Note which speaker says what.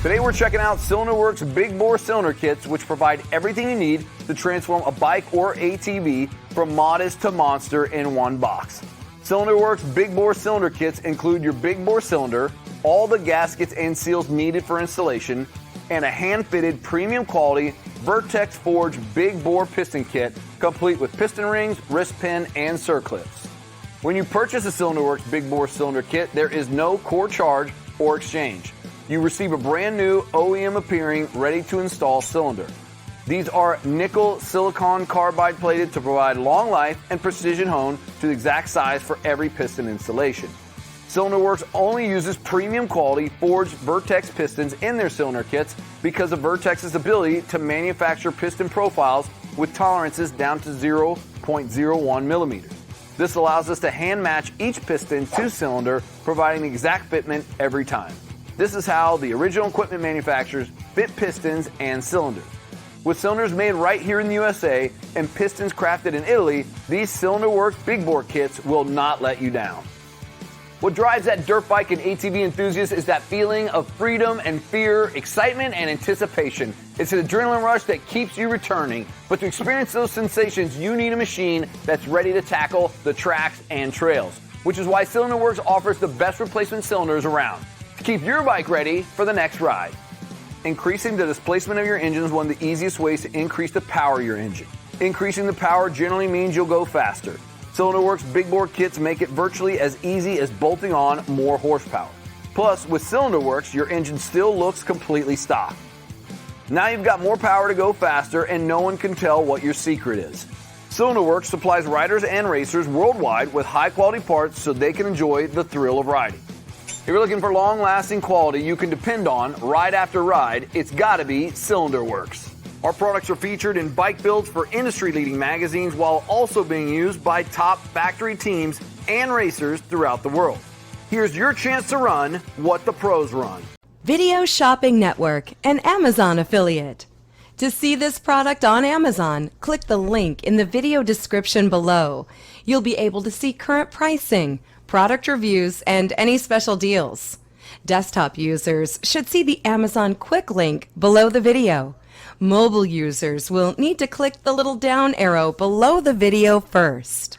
Speaker 1: Today we're checking out Cylinder Works big bore cylinder kits, which provide everything you need to transform a bike or ATV from modest to monster in one box. Cylinder Works big bore cylinder kits include your big bore cylinder, all the gaskets and seals needed for installation, and a hand-fitted premium quality Vertex forged big bore piston kit, complete with piston rings, wrist pin, and circlips. When you purchase a Cylinder Works big bore cylinder kit, there is no core charge or exchange. You receive a brand new OEM appearing, ready to install cylinder. These are nickel silicon carbide plated to provide long life and precision hone to the exact size for every piston installation. Cylinder Works only uses premium quality forged Vertex pistons in their cylinder kits because of Vertex's ability to manufacture piston profiles with tolerances down to 0.01 millimeters. This allows us to hand match each piston to cylinder, providing the exact fitment every time. This is how the original equipment manufacturers fit pistons and cylinders. With cylinders made right here in the USA and pistons crafted in Italy, these Cylinder Works big bore kits will not let you down. What drives that dirt bike and ATV enthusiast is that feeling of freedom and fear, excitement and anticipation. It's an adrenaline rush that keeps you returning. But to experience those sensations, you need a machine that's ready to tackle the tracks and trails, which is why Cylinder Works offers the best replacement cylinders around to keep your bike ready for the next ride. Increasing the displacement of your engine is one of the easiest ways to increase the power of your engine. Increasing the power generally means you'll go faster. Cylinder Works big bore kits make it virtually as easy as bolting on more horsepower. Plus, with Cylinder Works, your engine still looks completely stock. Now you've got more power to go faster, and no one can tell what your secret is. Cylinder Works supplies riders and racers worldwide with high-quality parts so they can enjoy the thrill of riding. If you're looking for long-lasting quality you can depend on ride after ride, it's gotta be Cylinder Works. Our products are featured in bike builds for industry-leading magazines while also being used by top factory teams and racers throughout the world. Here's your chance to run what the pros run.
Speaker 2: Video Shopping Network, an Amazon affiliate. To see this product on Amazon, click the link in the video description below. You'll be able to see current pricing, product reviews, and any special deals. Desktop users should see the Amazon quick link below the video. Mobile users will need to click the little down arrow below the video first.